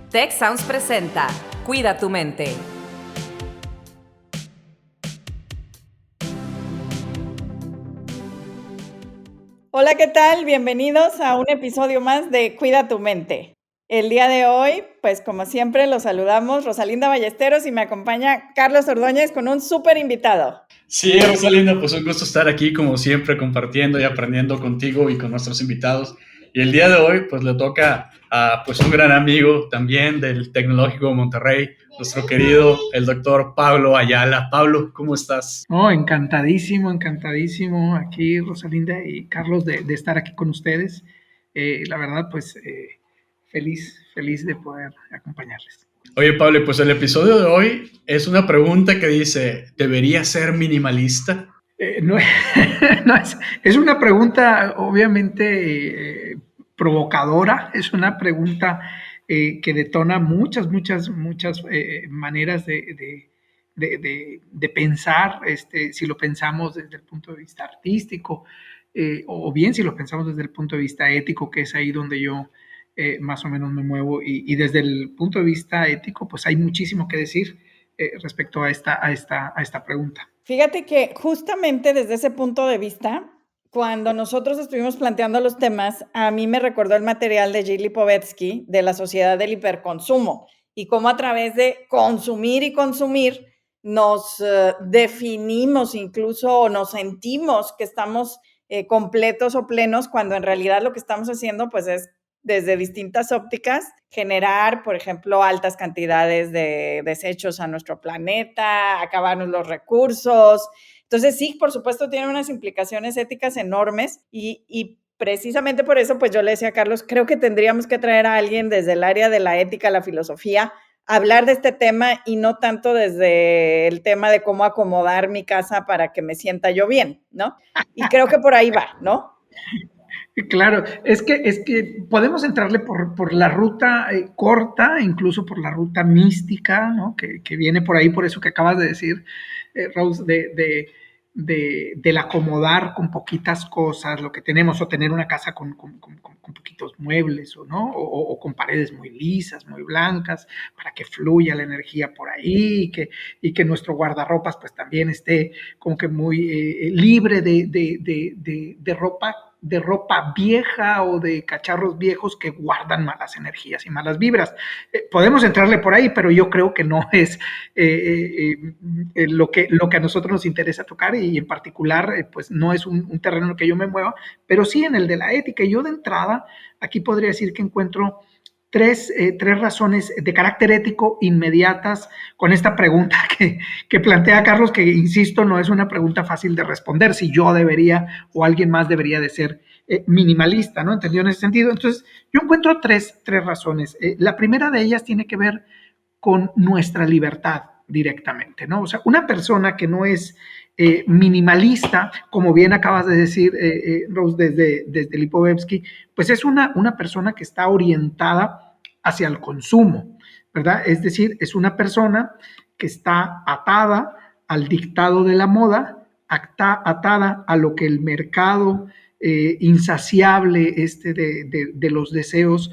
Tech Sounds presenta Cuida tu mente. Hola, ¿qué tal? Bienvenidos a un episodio más de Cuida tu mente. El día de hoy, pues como siempre, los saludamos Rosalinda Ballesteros y me acompaña Carlos Ordóñez con un súper invitado. Sí, Rosalinda, pues un gusto estar aquí como siempre compartiendo y aprendiendo contigo y con nuestros invitados. Y el día de hoy pues le toca a pues un gran amigo también del Tecnológico de Monterrey, nuestro querido el doctor Pablo Ayala. Pablo, ¿cómo estás? Oh, encantadísimo, encantadísimo aquí, Rosalinda y Carlos, de estar aquí con ustedes. La verdad, pues feliz de poder acompañarles. Oye, Pablo, pues el episodio de hoy es una pregunta que dice, ¿debería ser minimalista? No, no es una pregunta obviamente provocadora, es una pregunta que detona muchas maneras de pensar, si lo pensamos desde el punto de vista artístico, o bien si lo pensamos desde el punto de vista ético, que es ahí donde yo más o menos me muevo, y desde el punto de vista ético, pues hay muchísimo que decir respecto a esta pregunta. Fíjate que justamente desde ese punto de vista, cuando nosotros estuvimos planteando los temas, a mí me recordó el material de Jill Lipovetsky de la Sociedad del Hiperconsumo y cómo a través de consumir y consumir nos definimos incluso o nos sentimos que estamos completos o plenos cuando en realidad lo que estamos haciendo pues es desde distintas ópticas, generar, por ejemplo, altas cantidades de desechos a nuestro planeta, acabarnos los recursos. Entonces, sí, por supuesto, tiene unas implicaciones éticas enormes y precisamente por eso, pues yo le decía a Carlos, creo que tendríamos que traer a alguien desde el área de la ética, la filosofía, a hablar de este tema y no tanto desde el tema de cómo acomodar mi casa para que me sienta yo bien, ¿no? Y creo que por ahí va, ¿no? Claro, es que podemos entrarle por la ruta corta, incluso por la ruta mística, ¿no? Que viene por ahí, por eso que acabas de decir, Rose, del acomodar con poquitas cosas lo que tenemos, o tener una casa con poquitos muebles, o, ¿no? O con paredes muy lisas, muy blancas, para que fluya la energía por ahí, y que nuestro guardarropas pues también esté como que muy libre de ropa vieja o de cacharros viejos que guardan malas energías y malas vibras. Podemos entrarle por ahí, pero yo creo que no es lo que a nosotros nos interesa tocar, y en particular pues no es un terreno en el que yo me mueva, pero sí en el de la ética. Y yo de entrada aquí podría decir que encuentro tres razones de carácter ético inmediatas con esta pregunta que plantea Carlos, que insisto, no es una pregunta fácil de responder, si yo debería o alguien más debería de ser minimalista, ¿no? ¿Entendido en ese sentido? Entonces, yo encuentro tres razones. La primera de ellas tiene que ver con nuestra libertad directamente, ¿no? O sea, una persona que no es minimalista, como bien acabas de decir, Rose, desde Lipovetsky, pues es una persona que está orientada hacia el consumo, ¿verdad? Es decir, es una persona que está atada al dictado de la moda, atada a lo que el mercado insaciable de los deseos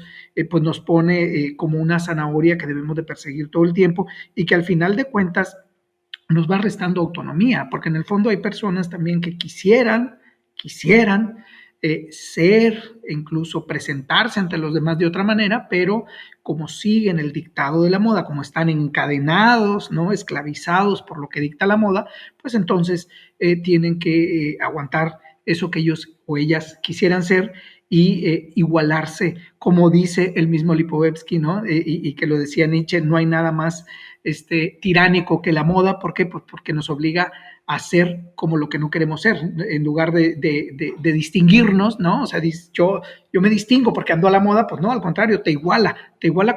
pues nos pone como una zanahoria que debemos de perseguir todo el tiempo, y que al final de cuentas nos va restando autonomía, porque en el fondo hay personas también que quisieran ser, incluso presentarse ante los demás de otra manera, pero como siguen el dictado de la moda, como están encadenados, ¿no? Esclavizados por lo que dicta la moda, pues entonces tienen que aguantar eso que ellos o ellas quisieran ser, y igualarse, como dice el mismo Lipovetsky, ¿no? Y que lo decía Nietzsche, no hay nada más tiránico que la moda. ¿Por qué? Pues porque nos obliga a ser como lo que no queremos ser, en lugar de distinguirnos, ¿no? O sea, yo me distingo porque ando a la moda, pues no, al contrario, te iguala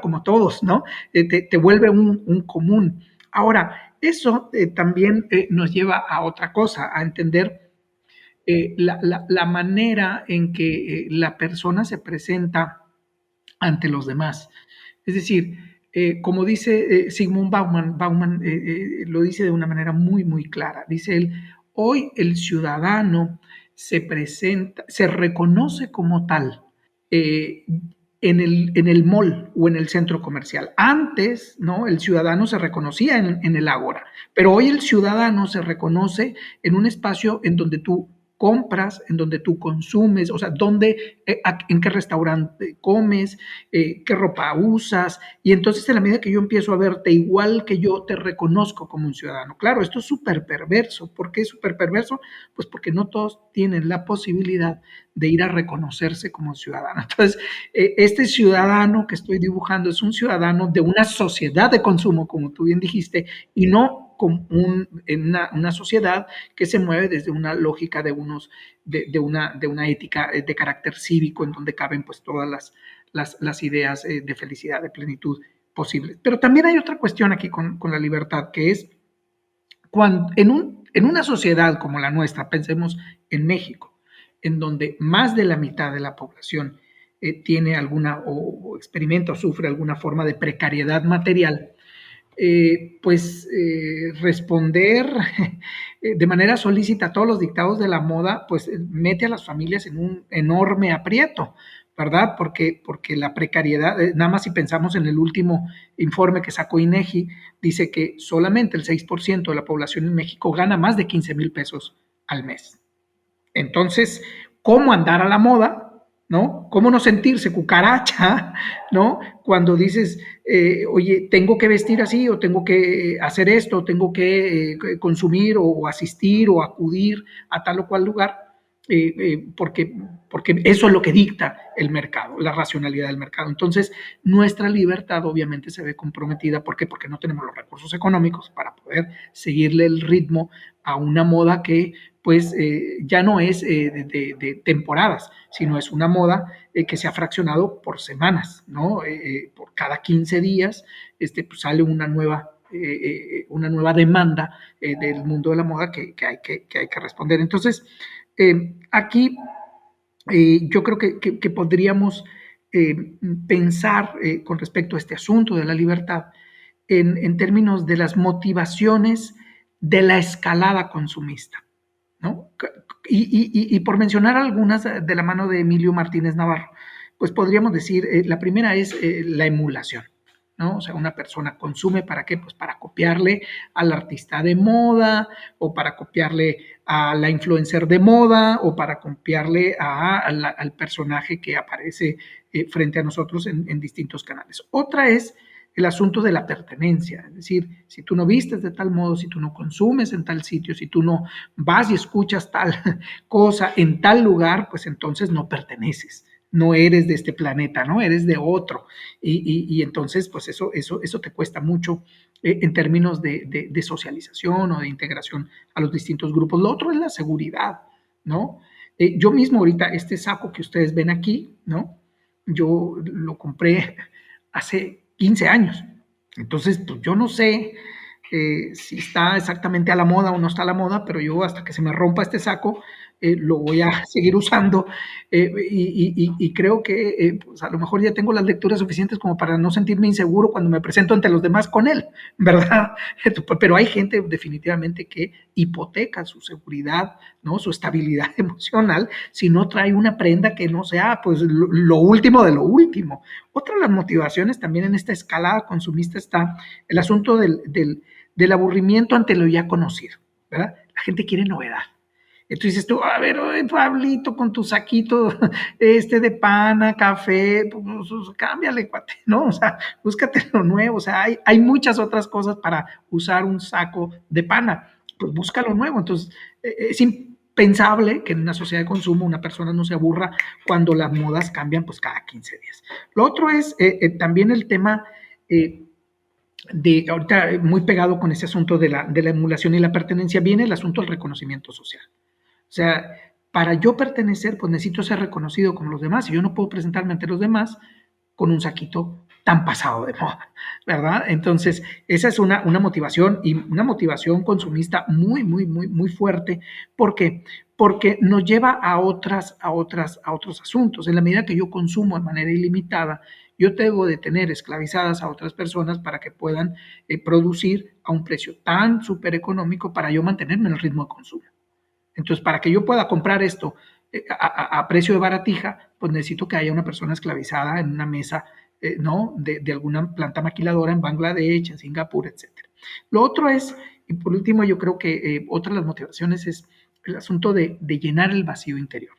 como todos, ¿no? Te vuelve un común. Ahora, eso también nos lleva a otra cosa, a entender la manera en que la persona se presenta ante los demás. Es decir, como dice Sigmund Bauman lo dice de una manera muy clara. Dice él, hoy el ciudadano se presenta, se reconoce como tal, eh, en el mall o en el centro comercial. Antes, ¿no? El ciudadano se reconocía en el ágora, pero hoy el ciudadano se reconoce en un espacio en donde tú compras, en donde tú consumes, o sea, en qué restaurante comes, qué ropa usas, y entonces en la medida que yo empiezo a verte igual que yo, te reconozco como un ciudadano. Claro, esto es súper perverso. ¿Por qué es súper perverso? Pues porque no todos tienen la posibilidad de ir a reconocerse como ciudadano. Entonces, este ciudadano que estoy dibujando es un ciudadano de una sociedad de consumo, como tú bien dijiste, y no en una sociedad que se mueve desde una lógica de una ética de carácter cívico en donde caben pues todas las ideas de felicidad, de plenitud posibles. Pero también hay otra cuestión aquí con la libertad, que es cuando en una sociedad como la nuestra, pensemos en México, en donde más de la mitad de la población tiene alguna o experimenta o sufre alguna forma de precariedad material, responder de manera solícita a todos los dictados de la moda, pues mete a las familias en un enorme aprieto, ¿verdad? Porque la precariedad, nada más si pensamos en el último informe que sacó INEGI, dice que solamente el 6% de la población en México gana más de 15,000 pesos al mes. Entonces, ¿cómo andar a la moda? ¿No? ¿Cómo no sentirse cucaracha? ¿No? Cuando dices, oye, tengo que vestir así, o tengo que hacer esto, o tengo que consumir, o asistir, o acudir a tal o cual lugar, porque eso es lo que dicta el mercado, la racionalidad del mercado. Entonces, nuestra libertad obviamente se ve comprometida. ¿Por qué? Porque no tenemos los recursos económicos para poder seguirle el ritmo a una moda que pues ya no es de temporadas, sino es una moda que se ha fraccionado por semanas, ¿no? Por cada 15 días pues sale una nueva demanda del mundo de la moda que hay que responder. Entonces, aquí yo creo que podríamos pensar con respecto a este asunto de la libertad en términos de las motivaciones de la escalada consumista, ¿no? Y por mencionar algunas de la mano de Emilio Martínez Navarro, pues podríamos decir, la primera es la emulación, ¿no? O sea, una persona consume ¿para qué? Pues para copiarle al artista de moda, o para copiarle a la influencer de moda, o para copiarle al personaje que aparece frente a nosotros en distintos canales. Otra es el asunto de la pertenencia, es decir, si tú no vistes de tal modo, si tú no consumes en tal sitio, si tú no vas y escuchas tal cosa en tal lugar, pues entonces no perteneces, no eres de este planeta, no eres de otro, y entonces pues eso te cuesta mucho en términos de socialización o de integración a los distintos grupos. Lo otro es la seguridad, ¿no? Yo mismo ahorita este saco que ustedes ven aquí, ¿no? Yo lo compré hace 15 años. Entonces, pues yo no sé si está exactamente a la moda o no está a la moda, pero yo hasta que se me rompa este saco, lo voy a seguir usando y creo que pues a lo mejor ya tengo las lecturas suficientes como para no sentirme inseguro cuando me presento ante los demás con él, ¿verdad? Pero hay gente definitivamente que hipoteca su seguridad, ¿no? Su estabilidad emocional si no trae una prenda que no sea pues lo último de lo último. Otra de las motivaciones también en esta escalada consumista está el asunto del aburrimiento ante lo ya conocido, ¿verdad? La gente quiere novedad. Entonces dices tú, a ver, oye, Pablito, con tu saquito de pana, café, pues, cámbiale, cuate, ¿no? O sea, búscate lo nuevo. O sea, hay muchas otras cosas para usar un saco de pana. Pues busca lo nuevo. Entonces, es impensable que en una sociedad de consumo una persona no se aburra cuando las modas cambian pues cada 15 días. Lo otro es también el tema ahorita muy pegado con ese asunto de la emulación y la pertenencia, viene el asunto del reconocimiento social. O sea, para yo pertenecer, pues necesito ser reconocido como los demás, y yo no puedo presentarme ante los demás con un saquito tan pasado de moda, ¿verdad? Entonces, esa es una motivación, y una motivación consumista muy, muy, muy, muy fuerte. ¿Por qué? Porque nos lleva a otros asuntos. En la medida que yo consumo de manera ilimitada, yo debo de tener esclavizadas a otras personas para que puedan producir a un precio tan súper económico para yo mantenerme en el ritmo de consumo. Entonces, para que yo pueda comprar esto a precio de baratija, pues necesito que haya una persona esclavizada en una mesa, ¿no? De alguna planta maquiladora en Bangladesh, en Singapur, etc. Lo otro es, y por último, yo creo que otra de las motivaciones es el asunto de llenar el vacío interior.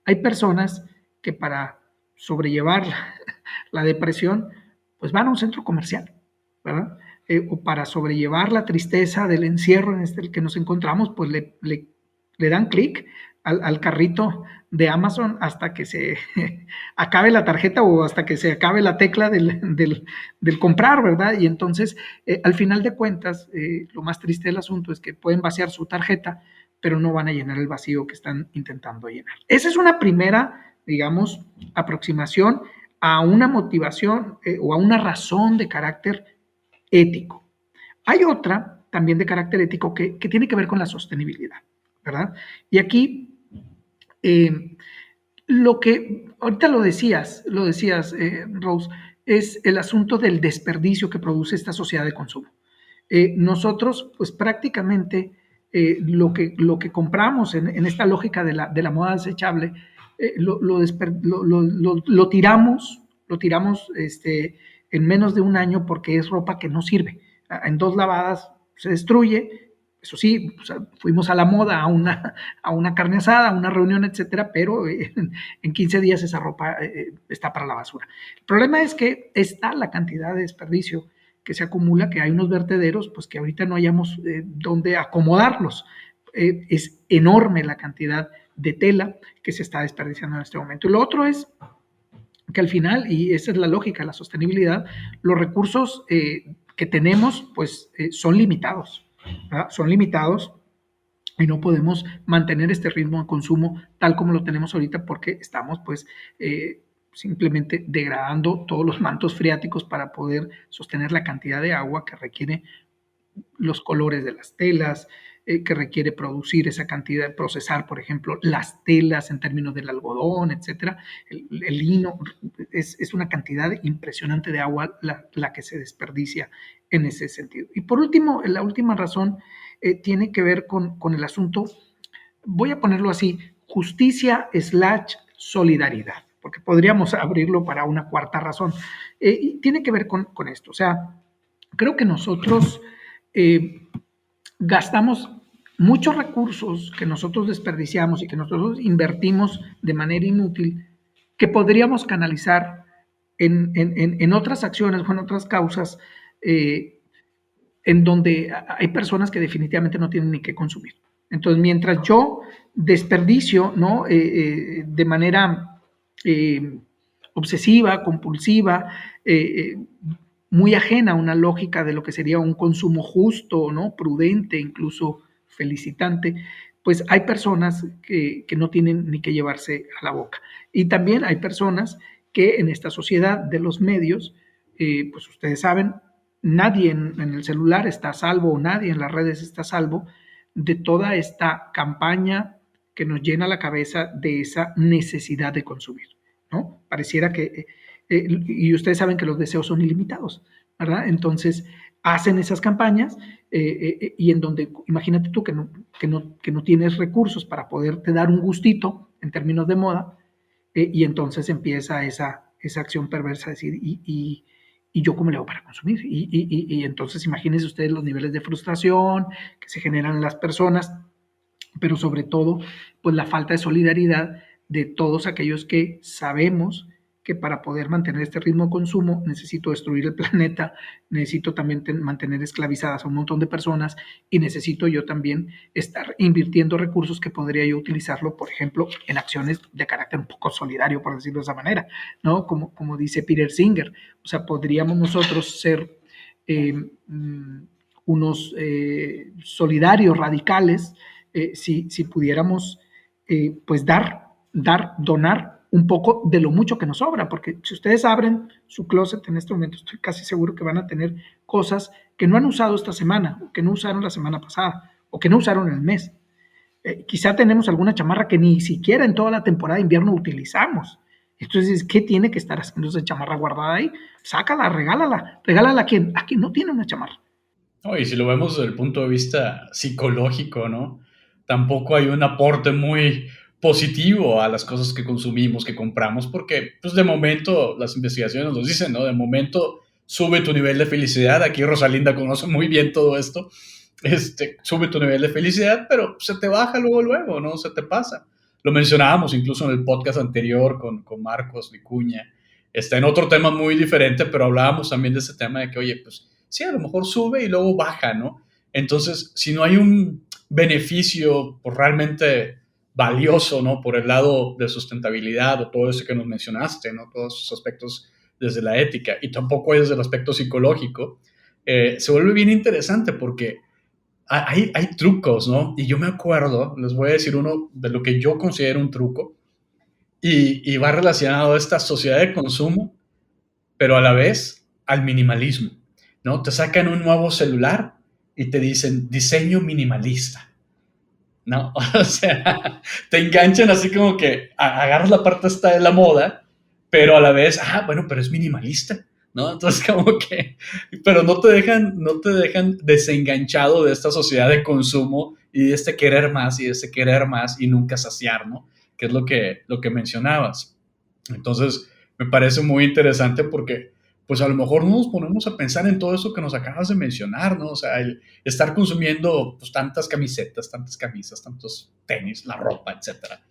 Hay personas que para sobrellevar la depresión, pues van a un centro comercial, ¿verdad? O para sobrellevar la tristeza del encierro en el que nos encontramos, pues le dan clic al carrito de Amazon hasta que se acabe la tarjeta o hasta que se acabe la tecla del comprar, ¿verdad? Y entonces, al final de cuentas, lo más triste del asunto es que pueden vaciar su tarjeta, pero no van a llenar el vacío que están intentando llenar. Esa es una primera, digamos, aproximación a una motivación o a una razón de carácter ético. Hay otra también de carácter ético que tiene que ver con la sostenibilidad, ¿verdad? Y aquí, lo que ahorita lo decías, Rose, es el asunto del desperdicio que produce esta sociedad de consumo. Nosotros, pues prácticamente lo que compramos en esta lógica de la moda desechable, lo tiramos en menos de un año porque es ropa que no sirve. En 2 lavadas se destruye. Eso sí, o sea, fuimos a la moda, a una carne asada, a una reunión, etcétera, pero en 15 días esa ropa está para la basura. El problema es que está la cantidad de desperdicio que se acumula, que hay unos vertederos, pues que ahorita no hayamos dónde acomodarlos. Es enorme la cantidad de tela que se está desperdiciando en este momento. Y lo otro es que al final, y esa es la lógica de la sostenibilidad, los recursos que tenemos, pues son limitados, ¿verdad? Son limitados y no podemos mantener este ritmo de consumo tal como lo tenemos ahorita porque estamos, pues, simplemente degradando todos los mantos freáticos para poder sostener la cantidad de agua que requiere los colores de las telas, que requiere producir esa cantidad, procesar, por ejemplo, las telas en términos del algodón, etcétera. El lino, es una cantidad impresionante de agua la que se desperdicia en ese sentido. Y por último, la última razón tiene que ver con el asunto, voy a ponerlo así, justicia/solidaridad, porque podríamos abrirlo para una cuarta razón. Y tiene que ver con esto. O sea, creo que nosotros gastamos muchos recursos que nosotros desperdiciamos y que nosotros invertimos de manera inútil, que podríamos canalizar en otras acciones o en otras causas en donde hay personas que definitivamente no tienen ni qué consumir. Entonces, mientras yo desperdicio, ¿no? De manera obsesiva, compulsiva, muy ajena a una lógica de lo que sería un consumo justo, ¿no? Prudente, incluso felicitante, pues hay personas que no tienen ni que llevarse a la boca. Y también hay personas que en esta sociedad de los medios, pues ustedes saben, nadie en el celular está a salvo, o nadie en las redes está a salvo de toda esta campaña que nos llena la cabeza de esa necesidad de consumir, ¿no? Pareciera que, y ustedes saben que los deseos son ilimitados, ¿verdad? Entonces, hacen esas campañas y en donde, imagínate tú que no tienes recursos para poderte dar un gustito en términos de moda, y entonces empieza esa acción perversa de decir, ¿y yo cómo le hago para consumir? Y entonces imagínense ustedes los niveles de frustración que se generan en las personas, pero sobre todo, pues la falta de solidaridad de todos aquellos que sabemos que para poder mantener este ritmo de consumo necesito destruir el planeta, necesito también mantener esclavizadas a un montón de personas y necesito yo también estar invirtiendo recursos que podría yo utilizarlo, por ejemplo, en acciones de carácter un poco solidario, por decirlo de esa manera, ¿no? Como dice Peter Singer, o sea, podríamos nosotros ser unos solidarios radicales si pudiéramos pues donar un poco de lo mucho que nos sobra, porque si ustedes abren su closet en este momento, estoy casi seguro que van a tener cosas que no han usado esta semana, o que no usaron la semana pasada, o que no usaron en el mes. Quizá tenemos alguna chamarra que ni siquiera en toda la temporada de invierno utilizamos. Entonces, ¿qué tiene que estar haciendo esa chamarra guardada ahí? Sácala, regálala a quien no tiene una chamarra. Oh, y si lo vemos desde el punto de vista psicológico, ¿no? Tampoco hay un aporte muy positivo a las cosas que consumimos, que compramos, porque pues de momento las investigaciones nos dicen, ¿no? De momento sube tu nivel de felicidad. Aquí Rosalinda conoce muy bien todo esto. Sube tu nivel de felicidad, pero se te baja luego, ¿no? Se te pasa. Lo mencionábamos incluso en el podcast anterior con Marcos Vicuña. Está en otro tema muy diferente, pero hablábamos también de ese tema de que, oye, pues sí, a lo mejor sube y luego baja, ¿no? Entonces, si no hay un beneficio pues, realmente valioso, ¿no? Por el lado de sustentabilidad o todo eso que nos mencionaste, ¿no? Todos esos aspectos desde la ética y tampoco hay desde el aspecto psicológico, se vuelve bien interesante porque hay trucos, ¿no? Y yo me acuerdo, les voy a decir uno de lo que yo considero un truco y va relacionado a esta sociedad de consumo, pero a la vez al minimalismo, ¿no? Te sacan un nuevo celular y te dicen diseño minimalista, ¿no? O sea, te enganchan así como que agarras la parte esta de la moda, pero a la vez, bueno, pero es minimalista, ¿no? Entonces como que, pero no te dejan desenganchado de esta sociedad de consumo y de este querer más y de este querer más y nunca saciar, ¿no? Que es lo que mencionabas. Entonces, me parece muy interesante porque, pues a lo mejor no nos ponemos a pensar en todo eso que nos acabas de mencionar, ¿no? O sea, el estar consumiendo pues, tantas camisetas, tantas camisas, tantos tenis, la ropa, etcétera,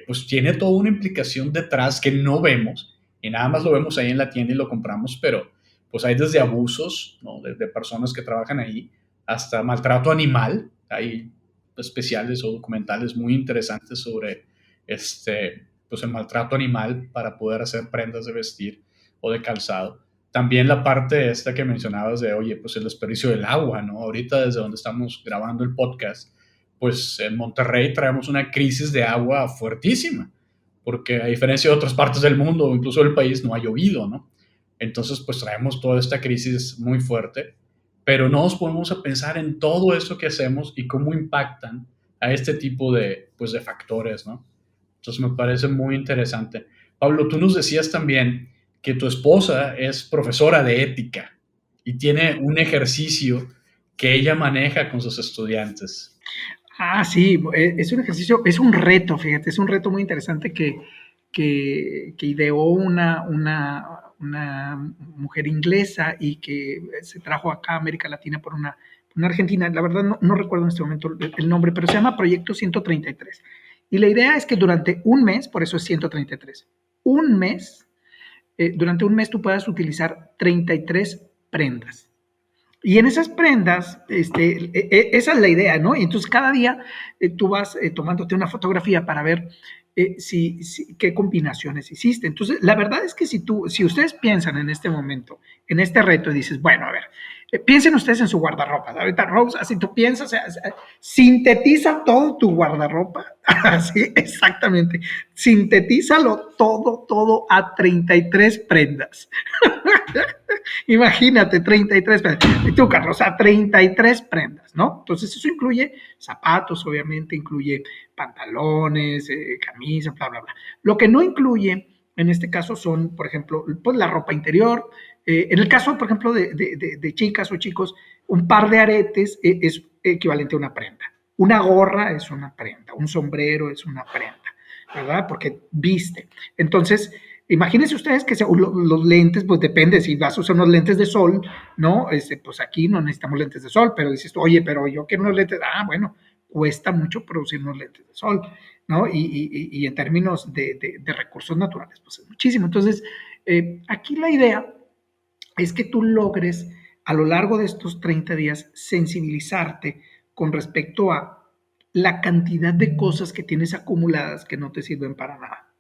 pues tiene toda una implicación detrás que no vemos y nada más lo vemos ahí en la tienda y lo compramos, pero pues hay desde abusos, ¿no? De personas que trabajan ahí hasta maltrato animal. Hay especiales o documentales muy interesantes sobre pues el maltrato animal para poder hacer prendas de vestir o de calzado. También la parte esta que mencionabas de, oye, pues el desperdicio del agua, ¿no? Ahorita desde donde estamos grabando el podcast, pues en Monterrey traemos una crisis de agua fuertísima, porque a diferencia de otras partes del mundo o incluso del país no ha llovido, ¿no? Entonces, pues traemos toda esta crisis muy fuerte, pero no nos ponemos a pensar en todo eso que hacemos y cómo impactan a este tipo pues, de factores, ¿no? Entonces me parece muy interesante. Pablo, tú nos decías también que tu esposa es profesora de ética y tiene un ejercicio que ella maneja con sus estudiantes. Sí, es un ejercicio, es un reto, fíjate, es un reto muy interesante que ideó una mujer inglesa y que se trajo acá a América Latina por una argentina. La verdad no recuerdo en este momento el nombre, pero se llama Proyecto 133. Y la idea es que durante un mes, por eso es 133, durante un mes tú puedas utilizar 33 prendas. Y en esas prendas, esa es la idea, ¿no? Y entonces cada día tú vas tomándote una fotografía para ver qué combinaciones hiciste. Entonces, la verdad es que si ustedes piensan en este momento, en este reto, y dices, bueno, a ver, piensen ustedes en su guardarropa. Ahorita, Rose, así tú piensas, sintetiza todo tu guardarropa. Así, exactamente. Sintetízalo todo a 33 prendas. Imagínate, 33 prendas. Y tú, Carlos, 33 prendas, ¿no? Entonces, eso incluye zapatos, obviamente, incluye pantalones, camisas, bla, bla, bla. Lo que no incluye, en este caso, son, por ejemplo, pues la ropa interior. En el caso, por ejemplo, de chicas o chicos, un par de aretes es equivalente a una prenda. Una gorra es una prenda, un sombrero es una prenda, ¿verdad? Porque viste. Entonces, imagínense ustedes que los lentes, pues depende, si vas a usar unos lentes de sol, ¿no? Pues aquí no necesitamos lentes de sol, pero dices, oye, pero yo quiero unos lentes, bueno, cuesta mucho producir unos lentes de sol, ¿no? Y en términos de recursos naturales, pues es muchísimo. Entonces, aquí la idea es que tú logres a lo largo de estos 30 días sensibilizarte con respecto a la cantidad de cosas que tienes acumuladas que no te sirven para nada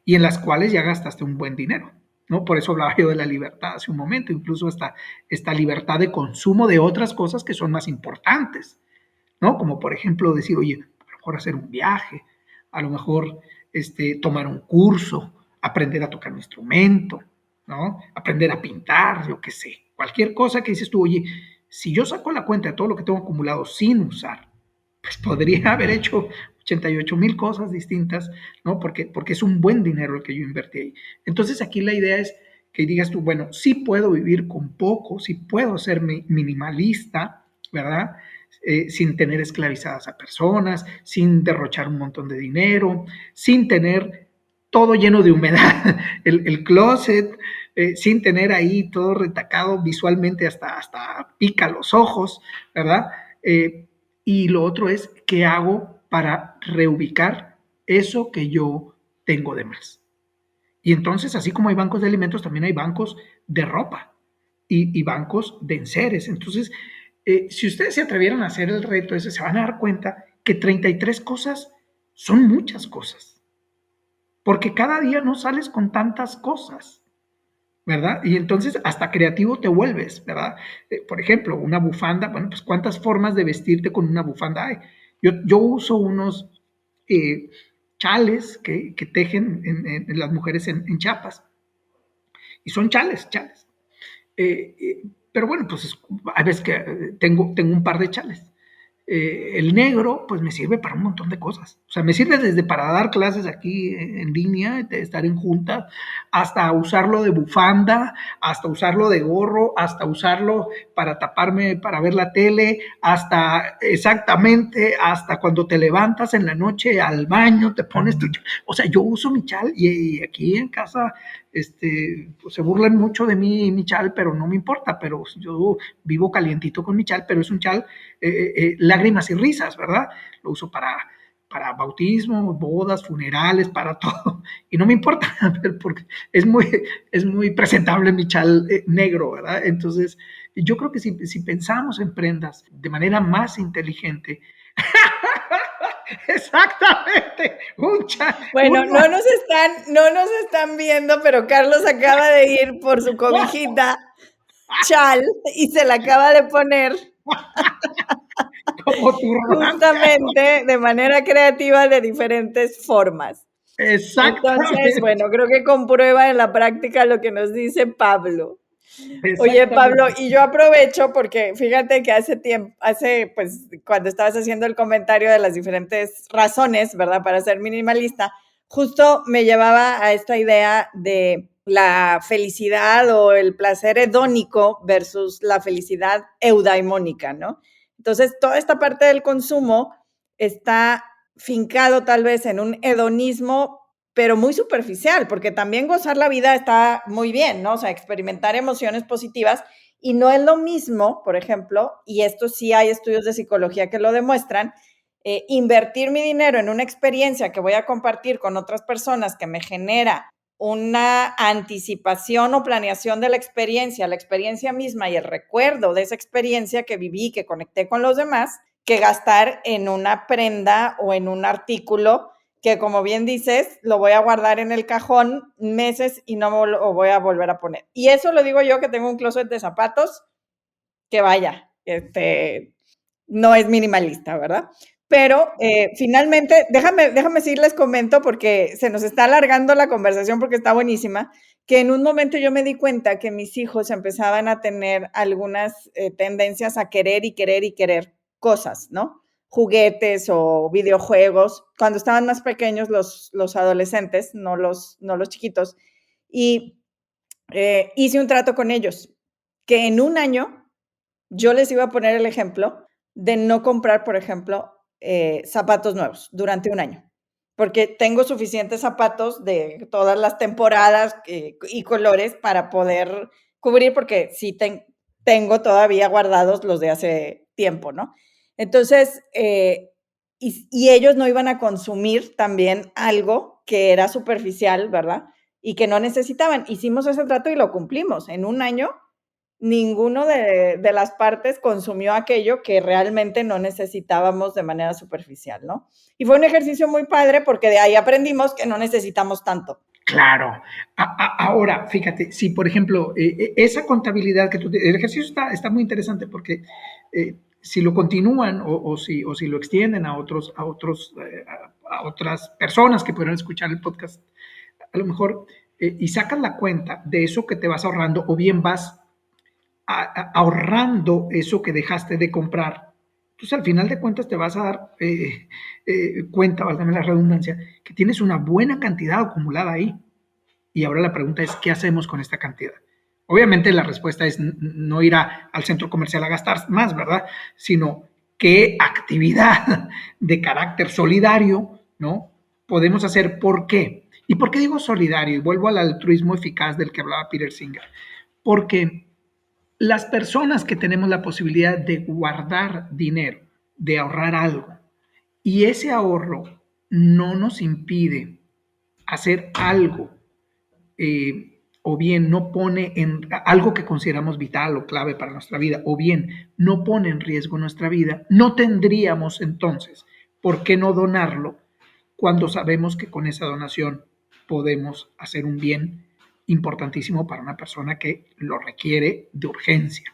y en las cuales ya gastaste un buen dinero, ¿no? Por eso hablaba yo de la libertad hace un momento, incluso hasta esta libertad de consumo de otras cosas que son más importantes, ¿no? Como por ejemplo decir, oye, a lo mejor hacer un viaje, a lo mejor tomar un curso, aprender a tocar un instrumento, ¿no? Aprender a pintar, yo qué sé, cualquier cosa que dices tú, oye, si yo saco la cuenta de todo lo que tengo acumulado sin usar, pues podría haber hecho 88,000 cosas distintas, ¿no? Porque es un buen dinero el que yo invertí ahí. Entonces aquí la idea es que digas tú, bueno, sí puedo vivir con poco, sí puedo ser minimalista, ¿verdad? sin tener esclavizadas a personas, sin derrochar un montón de dinero, sin tener todo lleno de humedad, el closet, sin tener ahí todo retacado visualmente, hasta pica los ojos, ¿verdad? Y lo otro es, ¿qué hago para reubicar eso que yo tengo de más? Y entonces, así como hay bancos de alimentos, también hay bancos de ropa y bancos de enseres. Entonces, si ustedes se atrevieran a hacer el reto ese, se van a dar cuenta que 33 cosas son muchas cosas. Porque cada día no sales con tantas cosas, ¿verdad? Y entonces hasta creativo te vuelves, ¿verdad? Por ejemplo, una bufanda, bueno, pues ¿cuántas formas de vestirte con una bufanda hay? Yo uso unos chales que tejen en las mujeres en Chiapas. Y son chales. Pero bueno, pues hay veces que tengo un par de chales. El negro, pues me sirve para un montón de cosas. O sea, me sirve desde para dar clases aquí en línea, de estar en juntas, hasta usarlo de bufanda, hasta usarlo de gorro, hasta usarlo para taparme, para ver la tele, hasta cuando te levantas en la noche al baño, te pones tu chal. O sea, yo uso mi chal y aquí en casa pues se burlan mucho de mí y mi chal, pero no me importa, pero yo vivo calientito con mi chal, pero es un chal lágrimas y risas, ¿verdad? Lo uso para bautismos, bodas, funerales, para todo, y no me importa, porque es muy presentable mi chal negro, ¿verdad? Entonces, yo creo que si pensamos en prendas de manera más inteligente, exactamente, un chal. Bueno, no nos están viendo, pero Carlos acaba de ir por su cobijita chal y se la acaba de poner Como tu justamente de manera creativa de diferentes formas. Entonces, bueno, creo que comprueba en la práctica lo que nos dice Pablo. Oye, Pablo, y yo aprovecho porque fíjate que pues, cuando estabas haciendo el comentario de las diferentes razones, ¿verdad?, para ser minimalista, justo me llevaba a esta idea de la felicidad o el placer hedónico versus la felicidad eudaimónica, ¿no? Entonces, toda esta parte del consumo está fincado tal vez en un hedonismo, pero muy superficial, porque también gozar la vida está muy bien, ¿no? O sea, experimentar emociones positivas, y no es lo mismo, por ejemplo, y esto sí hay estudios de psicología que lo demuestran, invertir mi dinero en una experiencia que voy a compartir con otras personas que me genera una anticipación o planeación de la experiencia misma y el recuerdo de esa experiencia que viví, que conecté con los demás, que gastar en una prenda o en un artículo que, como bien dices, lo voy a guardar en el cajón meses y no lo voy a volver a poner. Y eso lo digo yo, que tengo un closet de zapatos que vaya, no es minimalista, ¿verdad? Pero finalmente, déjame sí les comento, porque se nos está alargando la conversación porque está buenísima, que en un momento yo me di cuenta que mis hijos empezaban a tener algunas tendencias a querer cosas, ¿no? Juguetes o videojuegos, cuando estaban más pequeños los adolescentes, no los chiquitos, y hice un trato con ellos, que en un año yo les iba a poner el ejemplo de no comprar, por ejemplo, zapatos nuevos durante un año, porque tengo suficientes zapatos de todas las temporadas y colores para poder cubrir, porque sí tengo todavía guardados los de hace tiempo, ¿no? Entonces, y ellos no iban a consumir también algo que era superficial, ¿verdad? Y que no necesitaban. Hicimos ese trato y lo cumplimos. En un año, ninguno de las partes consumió aquello que realmente no necesitábamos de manera superficial, ¿no? Y fue un ejercicio muy padre porque de ahí aprendimos que no necesitamos tanto. Claro. Ahora, fíjate, si por ejemplo, esa contabilidad el ejercicio está muy interesante, porque si lo continúan o si lo extienden a otras personas que puedan escuchar el podcast, a lo mejor, y sacas la cuenta de eso que te vas ahorrando, o bien vas ahorrando eso que dejaste de comprar. Entonces, al final de cuentas, te vas a dar cuenta, válgame la redundancia, que tienes una buena cantidad acumulada ahí. Y ahora la pregunta es, ¿qué hacemos con esta cantidad? Obviamente la respuesta es no ir al centro comercial a gastar más, ¿verdad? Sino, qué actividad de carácter solidario, ¿no?, podemos hacer. ¿Por qué? ¿Y por qué digo solidario? Y vuelvo al altruismo eficaz del que hablaba Peter Singer. Porque las personas que tenemos la posibilidad de guardar dinero, de ahorrar algo, y ese ahorro no nos impide hacer algo, o bien no pone en algo que consideramos vital o clave para nuestra vida, o bien no pone en riesgo nuestra vida, no tendríamos entonces por qué no donarlo cuando sabemos que con esa donación podemos hacer un bien importantísimo para una persona que lo requiere de urgencia.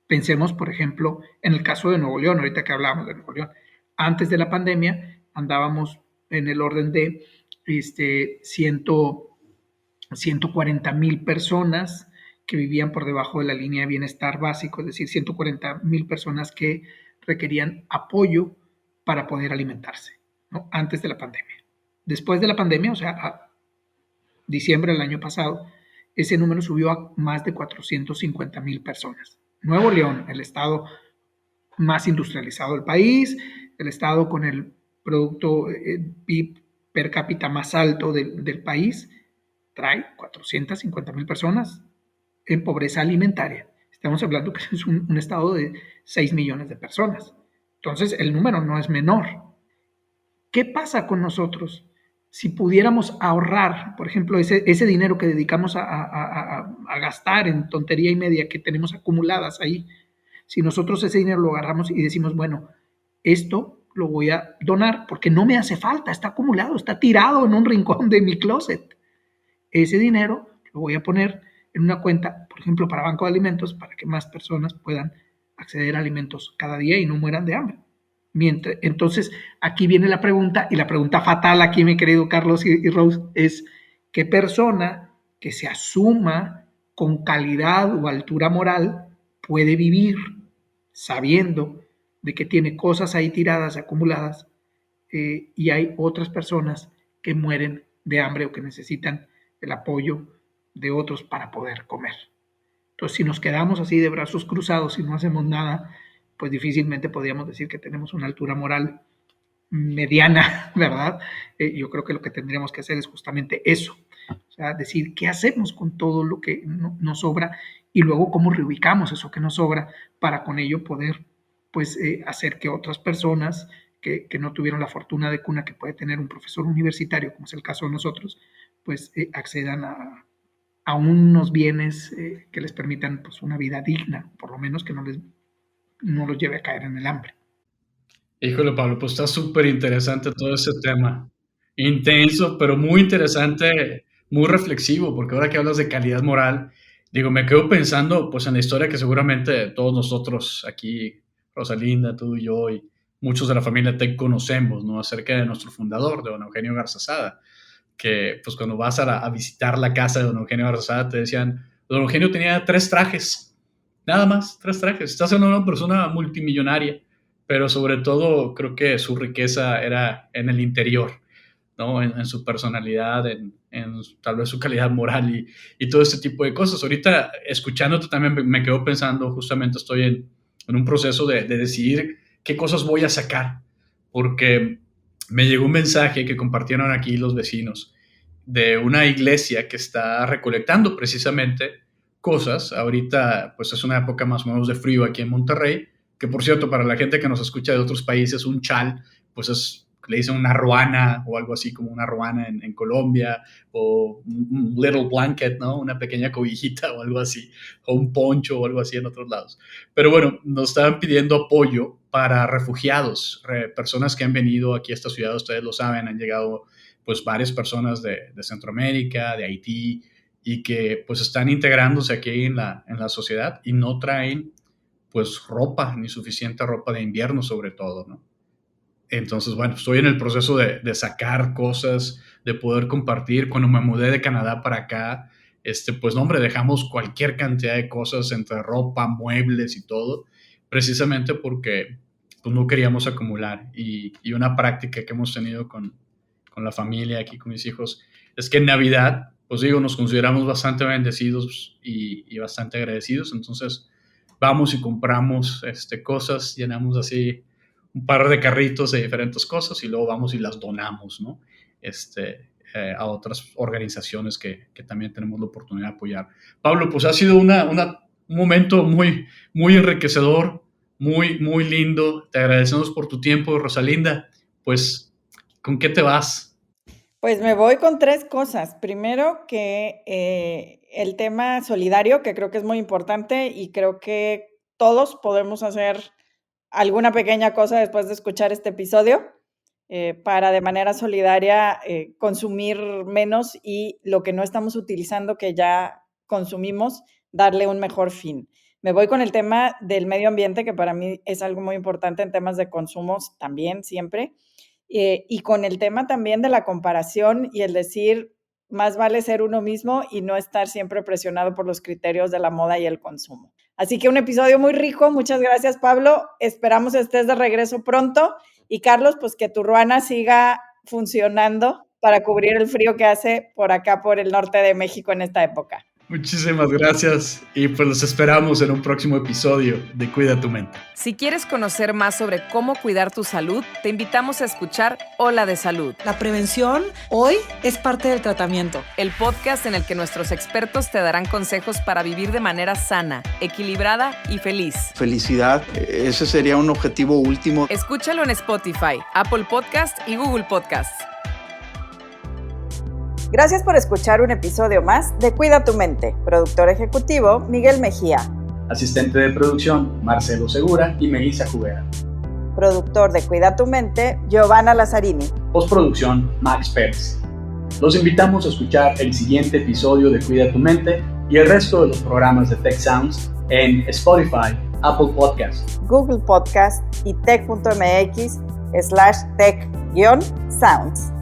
Pensemos, por ejemplo, en el caso de Nuevo León, ahorita que hablamos de Nuevo León. Antes de la pandemia andábamos en el orden de 140,000 personas que vivían por debajo de la línea de bienestar básico, es decir, 140,000 personas que requerían apoyo para poder alimentarse, ¿no?, antes de la pandemia. Después de la pandemia, o sea, a diciembre del año pasado, ese número subió a más de 450,000 personas. Nuevo León, el estado más industrializado del país, el estado con el producto PIB per cápita más alto del país, trae 450,000 personas en pobreza alimentaria. Estamos hablando que es un estado de 6 millones de personas. Entonces, el número no es menor. ¿Qué pasa con nosotros si pudiéramos ahorrar, por ejemplo, ese dinero que dedicamos a gastar en tontería y media que tenemos acumuladas ahí? Si nosotros ese dinero lo agarramos y decimos, bueno, esto lo voy a donar porque no me hace falta, está acumulado, está tirado en un rincón de mi closet. Ese dinero lo voy a poner en una cuenta, por ejemplo, para Banco de Alimentos, para que más personas puedan acceder a alimentos cada día y no mueran de hambre. Entonces, aquí viene la pregunta, y la pregunta fatal aquí, mi querido Carlos y Rose, es: ¿qué persona que se asuma con calidad o altura moral puede vivir sabiendo de que tiene cosas ahí tiradas, acumuladas, y hay otras personas que mueren de hambre o que necesitan el apoyo de otros para poder comer? Entonces, si nos quedamos así de brazos cruzados y no hacemos nada, pues difícilmente podríamos decir que tenemos una altura moral mediana, ¿verdad? Yo creo que lo que tendríamos que hacer es justamente eso, o sea, decir qué hacemos con todo lo que nos sobra y luego cómo reubicamos eso que nos sobra para con ello poder, pues, hacer que otras personas que no tuvieron la fortuna de cuna que puede tener un profesor universitario, como es el caso de nosotros, pues accedan a unos bienes que les permitan, pues, una vida digna, por lo menos que no los lleve a caer en el hambre. Híjole, Pablo, pues está súper interesante todo ese tema. Intenso, pero muy interesante, muy reflexivo, porque ahora que hablas de calidad moral, digo, me quedo pensando pues en la historia que seguramente todos nosotros aquí, Rosalinda, tú y yo y muchos de la familia Tech conocemos, ¿no? Acerca de nuestro fundador, de don Eugenio Garzazada, que pues cuando vas a visitar la casa de don Eugenio Garzazada te decían, don Eugenio tenía 3 trajes, nada más, 3 trajes. Estás en una persona multimillonaria, pero sobre todo creo que su riqueza era en el interior, ¿no? En su personalidad, en tal vez su calidad moral y todo este tipo de cosas. Ahorita, escuchándote también me quedo pensando, justamente estoy en un proceso de decidir qué cosas voy a sacar, porque me llegó un mensaje que compartieron aquí los vecinos de una iglesia que está recolectando precisamente cosas. Ahorita, pues es una época más o menos de frío aquí en Monterrey, que por cierto, para la gente que nos escucha de otros países, un chal, pues le dicen una ruana o algo así como una ruana en Colombia, o un little blanket, ¿no? Una pequeña cobijita o algo así, o un poncho o algo así en otros lados. Pero bueno, nos estaban pidiendo apoyo para refugiados, personas que han venido aquí a esta ciudad, ustedes lo saben, han llegado pues varias personas de Centroamérica, de Haití, y que pues están integrándose aquí en la sociedad y no traen pues ropa, ni suficiente ropa de invierno sobre todo, ¿no? Entonces, bueno, estoy en el proceso de sacar cosas, de poder compartir. Cuando me mudé de Canadá para acá, pues no, hombre, dejamos cualquier cantidad de cosas entre ropa, muebles y todo, precisamente porque pues no queríamos acumular. Y una práctica que hemos tenido con la familia, aquí con mis hijos, es que en Navidad, pues digo, nos consideramos bastante bendecidos y bastante agradecidos. Entonces, vamos y compramos cosas, llenamos así un par de carritos de diferentes cosas y luego vamos y las donamos, ¿no? A otras organizaciones que también tenemos la oportunidad de apoyar. Pablo, pues ha sido un momento muy, muy enriquecedor, muy, muy lindo. Te agradecemos por tu tiempo, Rosalinda. Pues, ¿con qué te vas? Pues me voy con 3 cosas. Primero, que el tema solidario, que creo que es muy importante y creo que todos podemos hacer alguna pequeña cosa después de escuchar este episodio para de manera solidaria consumir menos y lo que no estamos utilizando que ya consumimos, darle un mejor fin. Me voy con el tema del medio ambiente, que para mí es algo muy importante en temas de consumos también, siempre. Y con el tema también de la comparación y el decir, más vale ser uno mismo y no estar siempre presionado por los criterios de la moda y el consumo. Así que un episodio muy rico. Muchas gracias, Pablo. Esperamos estés de regreso pronto. Y Carlos, pues que tu ruana siga funcionando para cubrir el frío que hace por acá, por el norte de México en esta época. Muchísimas gracias y pues los esperamos en un próximo episodio de Cuida tu Mente. Si quieres conocer más sobre cómo cuidar tu salud, te invitamos a escuchar Ola de Salud. La prevención hoy es parte del tratamiento. El podcast en el que nuestros expertos te darán consejos para vivir de manera sana, equilibrada y feliz. Felicidad, ese sería un objetivo último. Escúchalo en Spotify, Apple Podcast y Google Podcast. Gracias por escuchar un episodio más de Cuida tu Mente. Productor ejecutivo, Miguel Mejía. Asistente de producción, Marcelo Segura y Melissa Jubera. Productor de Cuida tu Mente, Giovanna Lazzarini. Postproducción, Max Pérez. Los invitamos a escuchar el siguiente episodio de Cuida tu Mente y el resto de los programas de Tech Sounds en Spotify, Apple Podcast, Google Podcast y tech.mx/tech-sounds.